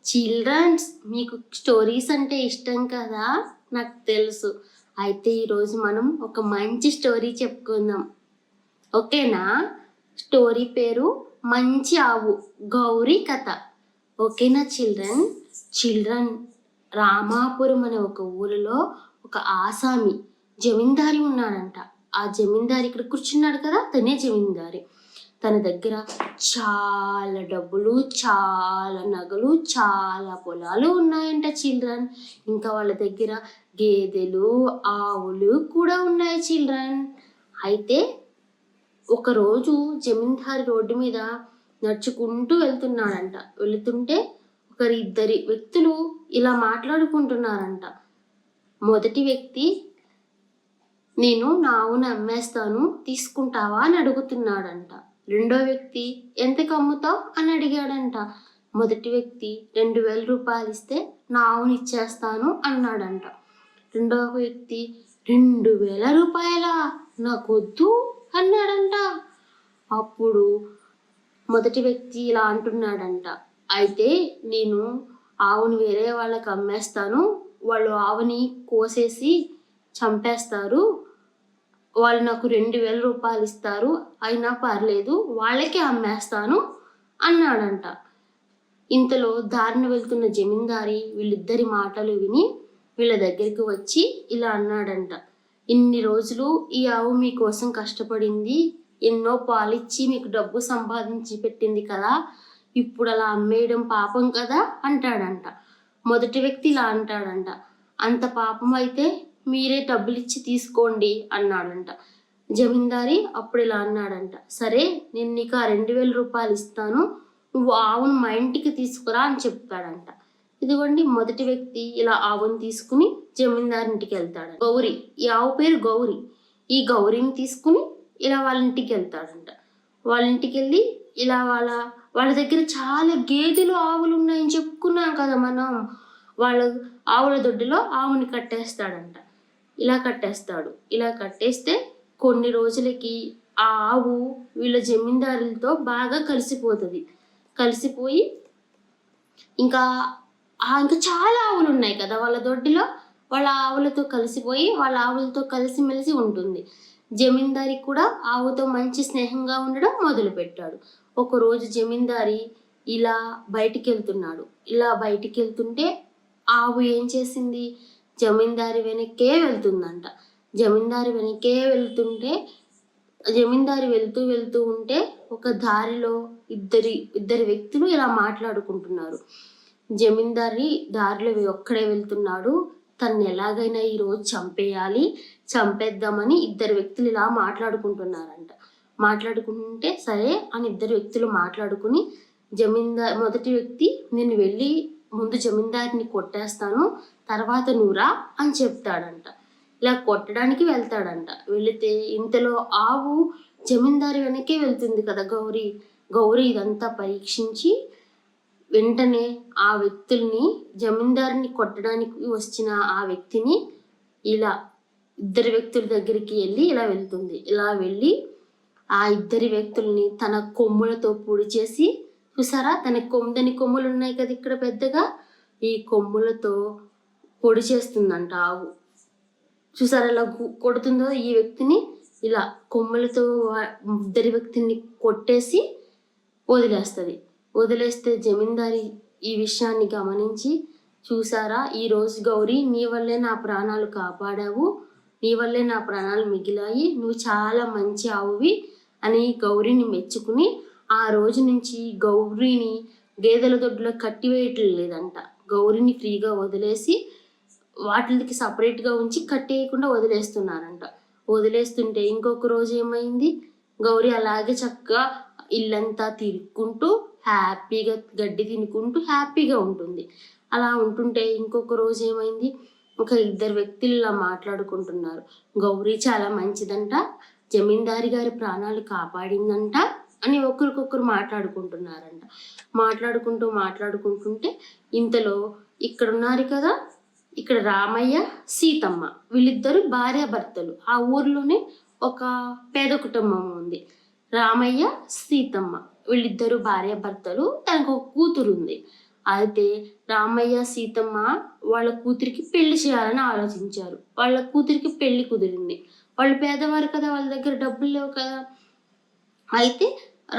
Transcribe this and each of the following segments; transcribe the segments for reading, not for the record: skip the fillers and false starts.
Children's మీకు stories అంటే ఇష్టం కదా, నాకు తెలుసు. అయితే ఈరోజు మనం ఒక మంచి స్టోరీ చెప్పుకుందాం, ఓకేనా? స్టోరీ పేరు మంచి ఆవు గౌరీ కథ. ఓకేనా చిల్డ్రన్ రామాపురం అనే ఒక ఊరిలో ఒక ఆసామి జమీందారి ఉన్నాడంట. ఆ జమీందారి ఇక్కడ కూర్చున్నాడు కదా, తనే జమీందారి. తన దగ్గర చాలా డబ్బులు, చాలా నగలు, చాలా పొలాలు ఉన్నాయంట చిల్డ్రన్. ఇంకా వాళ్ళ దగ్గర గేదెలు, ఆవులు కూడా ఉన్నాయి చిల్డ్రన్. అయితే ఒకరోజు జమీందారి రోడ్డు మీద నడుచుకుంటూ వెళ్తుంటే ఇద్దరి వ్యక్తులు ఇలా మాట్లాడుకుంటున్నారంట. మొదటి వ్యక్తి, నేను నా ఆవును అమ్మేస్తాను, తీసుకుంటావా అని అడుగుతున్నాడంట. రెండో వ్యక్తి, ఎంతకు అమ్ముతావు అని అడిగాడంట. మొదటి వ్యక్తి 2000 రూపాయలు ఇస్తే నా ఆవుని ఇచ్చేస్తాను అన్నాడంట. రెండో వ్యక్తి 2000 రూపాయలా, నాకు వద్దు అన్నాడంట. అప్పుడు మొదటి వ్యక్తి ఇలా అంటున్నాడంట, అయితే నేను ఆవుని వేరే వాళ్ళకి అమ్మేస్తాను, వాళ్ళు ఆవుని కోసేసి చంపేస్తారు, వాళ్ళు నాకు 2000 రూపాయలు ఇస్తారు, అయినా పర్లేదు వాళ్ళకే అమ్మేస్తాను అన్నాడంట. ఇంతలో దారిన వెళ్తున్న జమీందారి వీళ్ళిద్దరి మాటలు విని వీళ్ళ దగ్గరికి వచ్చి ఇలా అన్నాడంట, ఇన్ని రోజులు ఈ ఆవు మీకోసం కష్టపడింది, ఎన్నో పాలిచ్చి మీకు డబ్బు సంపాదించి పెట్టింది కదా, ఇప్పుడు అలా అమ్మేయడం పాపం కదా అంటాడంట. మొదటి వ్యక్తి ఇలా అంటాడంట, అంత పాపం అయితే మీరే డబ్బులు ఇచ్చి తీసుకోండి అన్నాడంట. జమీందారి అప్పుడు ఇలా అన్నాడంట, సరే నేను నీకు ఆ 2000 రూపాయలు ఇస్తాను, నువ్వు ఆవును మా ఇంటికి తీసుకురా అని చెప్తాడంట. ఇదిగోండి మొదటి వ్యక్తి ఇలా ఆవును తీసుకుని జమీందారి ఇంటికి వెళ్తాడు. గౌరీ, ఈ ఆవు పేరు గౌరీ. ఈ గౌరీని తీసుకుని ఇలా వాళ్ళ ఇంటికి వెళ్తాడంట. వాళ్ళ ఇంటికి వెళ్ళి ఇలా వాళ్ళ దగ్గర చాలా గేదెలు, ఆవులు ఉన్నాయని చెప్పుకున్నాం కదా మనం. వాళ్ళ ఆవుల దొడ్డిలో ఆవుని కట్టేస్తాడంట. ఇలా కట్టేస్తే కొన్ని రోజులకి ఆ ఆవు వీళ్ళ జమీందారులతో బాగా కలిసిపోయి ఇంకా చాలా ఆవులు ఉన్నాయి కదా వాళ్ళ దొడ్డిలో, వాళ్ళ ఆవులతో కలిసిపోయి వాళ్ళ ఆవులతో కలిసిమెలిసి ఉంటుంది. జమీందారి కూడా ఆవుతో మంచి స్నేహంగా ఉండడం మొదలుపెట్టాడు. ఒకరోజు జమీందారి ఇలా బయటికి వెళ్తుంటే ఆవు ఏం చేసింది, జమీందారి వెనక్కే వెళ్తుందంట. జమీందారి వెళ్తూ ఉంటే ఒక దారిలో ఇద్దరు వ్యక్తులు ఇలా మాట్లాడుకుంటున్నారు. జమీందారి దారిలో ఒక్కడే వెళ్తున్నాడు, తన్ని ఎలాగైనా ఈరోజు చంపేద్దామని ఇద్దరు వ్యక్తులు ఇలా మాట్లాడుకుంటున్నారంట. మాట్లాడుకుంటే సరే అని ఇద్దరు వ్యక్తులు మాట్లాడుకుని మొదటి వ్యక్తి, నేను వెళ్ళి ముందు జమీందారిని కొట్టేస్తాను, తర్వాత నువ్వురా అని చెప్తాడంట. ఇలా కొట్టడానికి వెళ్తాడంట. వెళితే ఇంతలో ఆవు జమీందారి వెనకే వెళ్తుంది కదా గౌరీ ఇదంతా పరీక్షించి వెంటనే ఆ వ్యక్తుల్ని, జమీందారిని కొట్టడానికి వచ్చిన ఆ వ్యక్తిని ఇలా ఇద్దరు వ్యక్తుల దగ్గరికి వెళ్తుంది. ఇలా వెళ్ళి ఆ ఇద్దరి వ్యక్తుల్ని తన కొమ్ములతో పొడి చేసి, చూసారా దాని కొమ్ములు ఉన్నాయి కదా ఇక్కడ పెద్దగా, ఈ కొమ్ములతో పొడి చేస్తుందంట ఆవు. చూసారా ఇలా కొడుతుందో ఈ వ్యక్తిని, ఇలా కొమ్ములతో ఇద్దరి వ్యక్తిని కొట్టేసి వదిలేస్తే జమీందారి ఈ విషయాన్ని గమనించి, చూసారా ఈరోజు గౌరీ నీ వల్లే నా ప్రాణాలు కాపాడావు, నీ వల్లే నా ప్రాణాలు మిగిలాయి, నువ్వు చాలా మంచి ఆవువి అని గౌరీని మెచ్చుకుని ఆ రోజు నుంచి గౌరీని గేదెల దొడ్లో కట్టివేయటం లేదంట. గౌరీని ఫ్రీగా వదిలేసి వాటికి సపరేట్గా ఉంచి కట్టేయకుండా వదిలేస్తున్నారంట. వదిలేస్తుంటే ఇంకొక రోజు ఏమైంది, గౌరీ అలాగే చక్కగా ఇల్లంతా తిరుక్కుంటూ హ్యాపీగా గడ్డి తినుకుంటూ హ్యాపీగా ఉంటుంది. అలా ఉంటుంటే ఇంకొక రోజు ఏమైంది, ఒక ఇద్దరు వ్యక్తులు ఇలా మాట్లాడుకుంటున్నారు. గౌరీ చాలా మంచిదంట, జమీందారి గారి ప్రాణాలు కాపాడిందంట అని ఒకరికొకరు మాట్లాడుకుంటున్నారంట. మాట్లాడుకుంటుంటే ఇంతలో ఇక్కడ ఉన్నారు కదా, ఇక్కడ రామయ్య, సీతమ్మ వీళ్ళిద్దరు భార్యాభర్తలు. ఆ ఊర్లోనే ఒక పేద కుటుంబం ఉంది. రామయ్య, సీతమ్మ వీళ్ళిద్దరు భార్యాభర్తలు, తనకు ఒక కూతురు ఉంది. అయితే రామయ్య సీతమ్మ వాళ్ళ కూతురికి పెళ్లి చేయాలని ఆలోచించారు. వాళ్ళ కూతురికి పెళ్లి కుదిరింది. వాళ్ళు పేదవారు కదా, వాళ్ళ దగ్గర డబ్బులు లేవు కదా. అయితే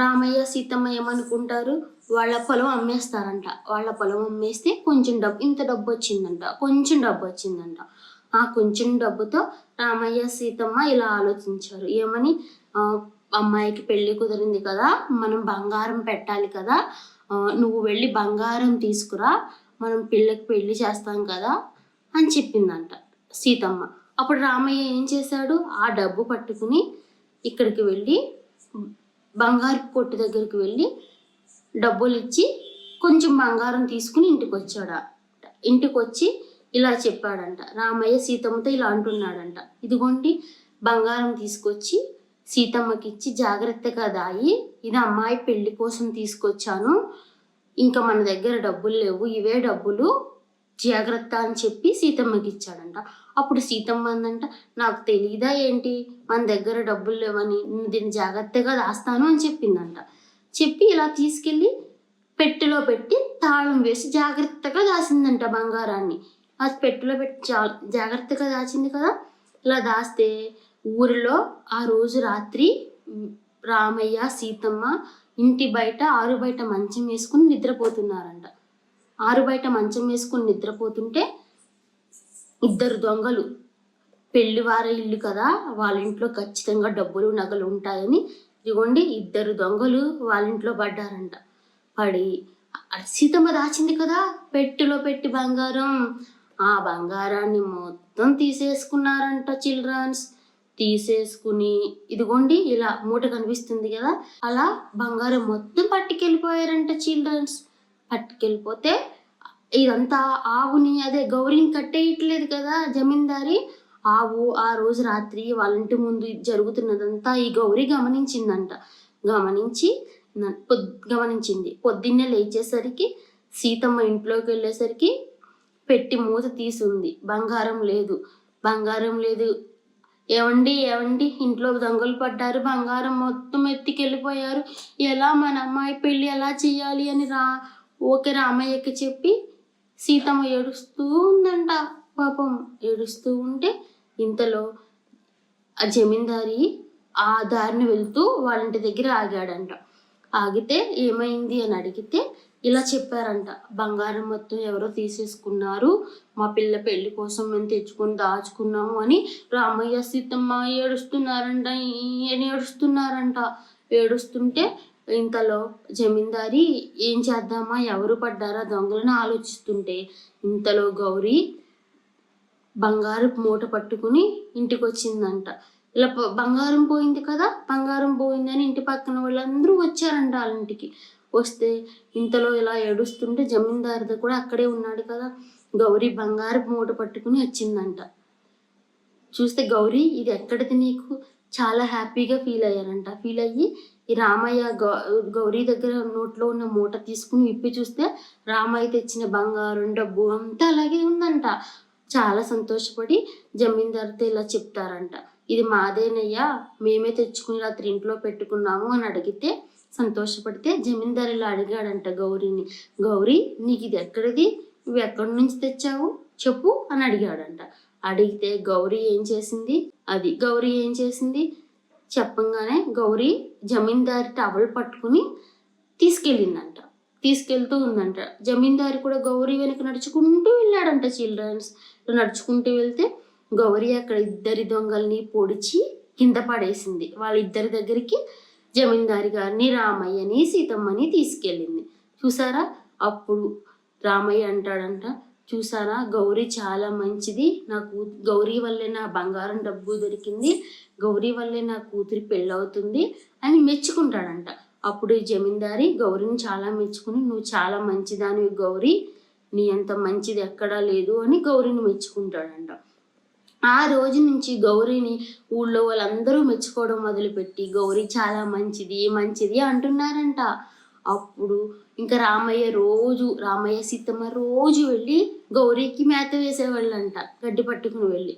రామయ్య సీతమ్మ ఏమనుకుంటారు, వాళ్ళ పొలం అమ్మేస్తారంట. వాళ్ళ పొలం అమ్మేస్తే కొంచెం డబ్బు, ఇంత డబ్బు వచ్చిందంట, కొంచెం డబ్బు వచ్చిందంట. ఆ కొంచెం డబ్బుతో రామయ్య సీతమ్మ ఇలా ఆలోచించారు, ఏమని, అమ్మాయికి పెళ్లి కుదిరింది కదా, మనం బంగారం పెట్టాలి కదా, నువ్వు వెళ్ళి బంగారం తీసుకురా, మనం పిల్లకి పెళ్లి చేస్తాం కదా అని చెప్పిందంట సీతమ్మ. అప్పుడు రామయ్య ఏం చేశాడు, ఆ డబ్బు పట్టుకుని ఇక్కడికి వెళ్ళి బంగారు కొట్టు దగ్గరికి వెళ్ళి డబ్బులు ఇచ్చి కొంచెం బంగారం తీసుకుని ఇంటికి వచ్చాడు. ఇంటికి వచ్చి ఇలా చెప్పాడంట, రామయ్య సీతమ్మతో ఇలా అంటున్నాడంట, ఇదిగోండి బంగారం తీసుకొచ్చి సీతమ్మకి ఇచ్చి జాగ్రత్తగా దాయి, ఇది అమ్మాయి పెళ్లి కోసం తీసుకొచ్చాను, ఇంకా మన దగ్గర డబ్బులు లేవు, ఇవే డబ్బులు, జాగ్రత్త అని చెప్పి సీతమ్మకి ఇచ్చాడంట. అప్పుడు సీతమ్మ అందంట, నాకు తెలీదా ఏంటి మన దగ్గర డబ్బులు లేవని, దీన్ని జాగ్రత్తగా దాస్తాను అని చెప్పిందంట. చెప్పి ఇలా తీసుకెళ్ళి పెట్టెలో పెట్టి తాళం వేసి జాగ్రత్తగా దాసిందంట బంగారాన్ని. ఆ పెట్టెలో పెట్టి జాగ్రత్తగా దాచింది కదా. ఇలా దాస్తే ఊరిలో ఆ రోజు రాత్రి రామయ్య సీతమ్మ ఇంటి బయట ఆరు బయట మంచం వేసుకుని నిద్రపోతున్నారంట. ఆరు బయట మంచం వేసుకుని నిద్రపోతుంటే ఇద్దరు దొంగలు, పెళ్లివారి ఇల్లు కదా, వాళ్ళ ఇంట్లో ఖచ్చితంగా డబ్బులు నగలు ఉంటాయని, ఇదిగోండి ఇద్దరు దొంగలు వాళ్ళ ఇంట్లో పడ్డారంట. పడి సీతమ్మ దాచింది కదా పెట్టెలో పెట్టి బంగారం, ఆ బంగారాన్ని మొత్తం తీసేసుకున్నారంట చిల్డ్రన్స్. తీసేసుకుని ఇదిగోండి ఇలా మూట కనిపిస్తుంది కదా, అలా బంగారం మొత్తం పట్టుకెళ్ళిపోయారంట చిల్డ్రన్స్. పట్టుకెళ్ళిపోతే ఇదంతా ఆవుని, అదే గౌరీని కట్టేయట్లేదు కదా జమీందారి, ఆవు ఆ రోజు రాత్రి వాళ్ళ ఇంటి ముందు జరుగుతున్నదంతా ఈ గౌరీ గమనించిందంట. గమనించింది. పొద్దున్నే లేచేసరికి సీతమ్మ ఇంట్లోకి వెళ్ళేసరికి పెట్టి మూత తీసుంది, బంగారం లేదు. ఏవండి ఇంట్లో దొంగలు పడ్డారు, బంగారం మొత్తం ఎత్తికెళ్ళిపోయారు, ఎలా మన అమ్మాయి పెళ్ళి ఎలా చెయ్యాలి అని ఓకే రామయ్యకి చెప్పి సీతమ్మ ఏడుస్తూ ఉందంట. పాపం ఏడుస్తూ ఉంటే ఇంతలో ఆ జమీందారి ఆ దారిని వెళ్తూ వాళ్ళ ఇంటి దగ్గర ఆగాడంట. ఆగితే ఏమైంది అని అడిగితే ఇలా చెప్పారంట, బంగారం మొత్తం ఎవరో తీసేసుకున్నారు, మా పిల్ల పెళ్లి కోసం మేము తెచ్చుకొని దాచుకున్నాము అని రామయ్య సీతమ్మ ఏడుస్తున్నారంట. ఏడుస్తుంటే ఇంతలో జమీందారి ఏం చేద్దామా, ఎవరు పడ్డారా దొంగలను ఆలోచిస్తుంటే ఇంతలో గౌరీ బంగారు మూట పట్టుకుని ఇంటికి వచ్చిందంట. ఇలా బంగారం పోయింది కదా, బంగారం పోయిందని ఇంటి పక్కన వాళ్ళందరూ వచ్చారంట వాళ్ళ ఇంటికి. వస్తే ఇంతలో ఇలా ఏడుస్తుంటే జమీందారిది కూడా అక్కడే ఉన్నాడు కదా, గౌరీ బంగారు మూట పట్టుకుని వచ్చిందంట. చూస్తే గౌరీ ఇది ఎక్కడిది నీకు, చాలా హ్యాపీగా ఫీల్ అయ్యారంట. ఫీల్ అయ్యి ఈ రామయ్య గౌరీ దగ్గర నోట్లో ఉన్న మూట తీసుకుని విప్పి చూస్తే రామయ్య తెచ్చిన బంగారం డబ్బు అంతా అలాగే ఉందంట. చాలా సంతోషపడి జమీందారితో ఇలా చెప్తారంట, ఇది మాదేనయ్యా, మేమే తెచ్చుకుని రాత్రి ఇంట్లో పెట్టుకున్నాము అని అడిగితే సంతోషపడితే జమీందారు ఇలా అడిగాడంట గౌరీని, గౌరీ నీకు ఇది ఎక్కడిది, నువ్వు ఎక్కడి నుంచి తెచ్చావు చెప్పు అని అడిగాడంట. అడిగితే గౌరీ ఏం చేసింది చెప్పంగానే గౌరీ జమీందారి టవల్ పట్టుకుని తీసుకెళ్తూ ఉందంట. జమీందారి కూడా గౌరీ వెనక నడుచుకుంటూ వెళ్ళాడంట చిల్డ్రన్స్. నడుచుకుంటూ వెళ్తే గౌరీ అక్కడ ఇద్దరి దొంగల్ని పొడిచి కింద పడేసింది. వాళ్ళిద్దరి దగ్గరికి జమీందారి గారిని, రామయ్యని, సీతమ్మని తీసుకెళ్ళింది. చూసారా, అప్పుడు రామయ్య అంటాడంట, చూసారా గౌరీ చాలా మంచిది, గౌరీ వల్లే నా బంగారం డబ్బు దొరికింది, గౌరీ వల్లే నా కూతురి పెళ్ళవుతుంది అని మెచ్చుకుంటాడంట. అప్పుడు జమీందారి గౌరీని చాలా మెచ్చుకుని, నువ్వు చాలా మంచిదానివి గౌరీ, నీ అంత మంచిది ఎక్కడా లేదు అని గౌరీని మెచ్చుకుంటాడంట. ఆ రోజు నుంచి గౌరీని ఊళ్ళో వాళ్ళందరూ మెచ్చుకోవడం మొదలుపెట్టి గౌరీ చాలా మంచిది అంటున్నారంట. అప్పుడు ఇంకా రామయ్య సీతమ్మ రోజు వెళ్ళి గౌరీకి మేత వేసేవాళ్ళంట, గడ్డి పట్టుకుని వెళ్ళి.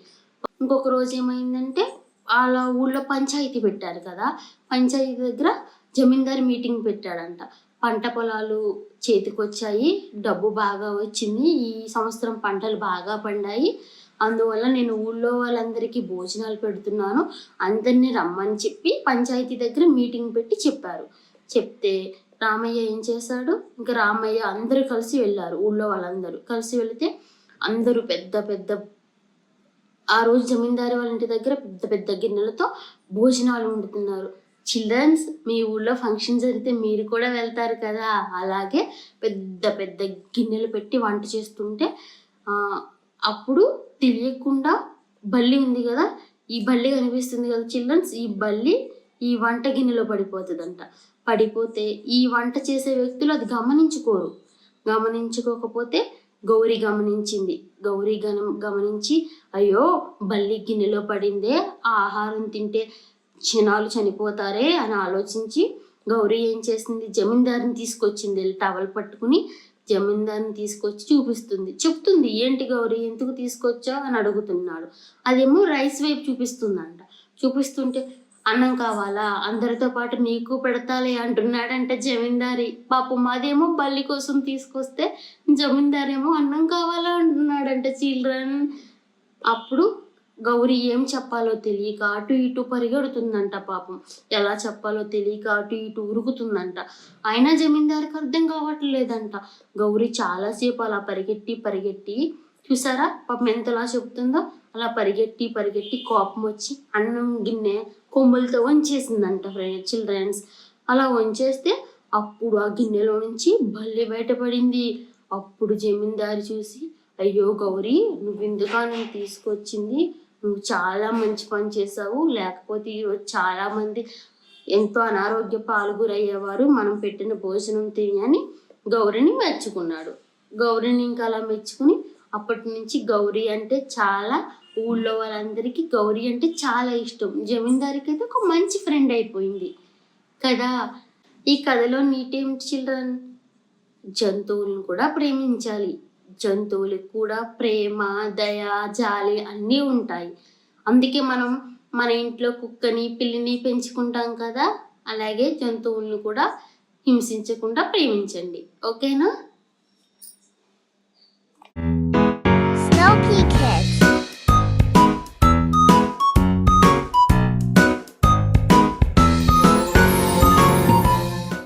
ఇంకొక రోజు ఏమైందంటే వాళ్ళ ఊళ్ళో పంచాయతీ పెట్టారు కదా, పంచాయతీ దగ్గర జమీందారి మీటింగ్ పెట్టాడంట. పంట పొలాలు చేతికొచ్చాయి, డబ్బు బాగా వచ్చింది, ఈ సంవత్సరం పంటలు బాగా పండాయి, అందువల్ల నేను ఊళ్ళో వాళ్ళందరికీ భోజనాలు పెడుతున్నాను, అందరినీ రమ్మని చెప్పి పంచాయతీ దగ్గర మీటింగ్ పెట్టి చెప్పారు. చెప్తే రామయ్య ఏం చేశాడు, ఇంకా రామయ్య అందరూ కలిసి వెళ్ళారు. ఊళ్ళో వాళ్ళందరూ కలిసి వెళితే అందరూ పెద్ద పెద్ద ఆ రోజు జమీందారు వాళ్ళ ఇంటి దగ్గర పెద్ద పెద్ద గిన్నెలతో భోజనాలు వండుతున్నారు. చిల్డ్రన్స్, మీ ఊళ్ళో ఫంక్షన్ జరిగితే మీరు కూడా వెళ్తారు కదా, అలాగే పెద్ద పెద్ద గిన్నెలు పెట్టి వంట చేస్తుంటే అప్పుడు తెలియకుండా బల్లి ఉంది కదా, ఈ బల్లి కనిపిస్తుంది కదా చిల్డ్రన్స్, ఈ బల్లి ఈ వంట గిన్నెలో పడిపోతుందంట. పడిపోతే ఈ వంట చేసే వ్యక్తులు అది గమనించుకోకపోతే గౌరీ గమనించింది. గౌరీ గమనించి అయ్యో బల్లి గిన్నెలో పడిందే, ఆ ఆహారం తింటే జనాలు చనిపోతారే అని ఆలోచించి గౌరీ ఏం చేసింది, జమీందారుని తీసుకొచ్చింది. టవల్ పట్టుకుని జమీందారుని తీసుకొచ్చి చెప్తుంది ఏంటి గౌరీ ఎందుకు తీసుకొచ్చావు అని అడుగుతున్నాడు. అదేమో రైస్ వైపు చూపిస్తుంటే అన్నం కావాలా, అందరితో పాటు నీకు పెడతాలే అంటున్నాడంటే జమీందారి. పాపం అదేమో బల్లి కోసం తీసుకొస్తే జమీందారేమో అన్నం కావాలా అంటున్నాడంట చిల్డ్రన్. అప్పుడు గౌరీ ఏం చెప్పాలో తెలియక అటు ఇటు పరిగెడుతుందంట. పాపం ఎలా చెప్పాలో తెలియక అటు ఇటు ఉరుకుతుందంట. అయినా జమీందారికి అర్థం కావట్లేదంట. గౌరీ చాలాసేపు అలా పరిగెట్టి చూసారా పాపం ఎంతలా చెప్తుందో, అలా పరిగెట్టి కోపం వచ్చి అన్నం గిన్నె కొమ్ములతో వంచేసిందంట చిల్డ్రన్స్. అలా వంచేస్తే అప్పుడు ఆ గిన్నెలో నుంచి బల్లి బయటపడింది. అప్పుడు జమీందారు చూసి అయ్యో గౌరీ, నువ్వు ఎందుకు నన్ను తీసుకొచ్చింది, నువ్వు చాలా మంచి పని చేసావు, లేకపోతే ఈరోజు చాలా మంది ఎంతో అనారోగ్య పాల్గొరయ్యేవారు మనం పెట్టిన భోజనం తిని అని గౌరీని మెచ్చుకున్నాడు. గౌరీని ఇంకా అలా మెచ్చుకుని అప్పటి నుంచి గౌరీ అంటే చాలా, ఊళ్ళో వాళ్ళందరికీ గౌరీ అంటే చాలా ఇష్టం. జమీందారికి అయితే ఒక మంచి ఫ్రెండ్ అయిపోయింది కదా. ఈ కథలో నీటేమిటి చిల్డ్రన్, జంతువులను కూడా ప్రేమించాలి. జంతువులకు కూడా ప్రేమ, దయ, జాలి అన్నీ ఉంటాయి. అందుకే మనం మన ఇంట్లో కుక్కని పిల్లిని పెంచుకుంటాం కదా, అలాగే జంతువులను కూడా హింసించకుండా ప్రేమించండి. ఓకేనా?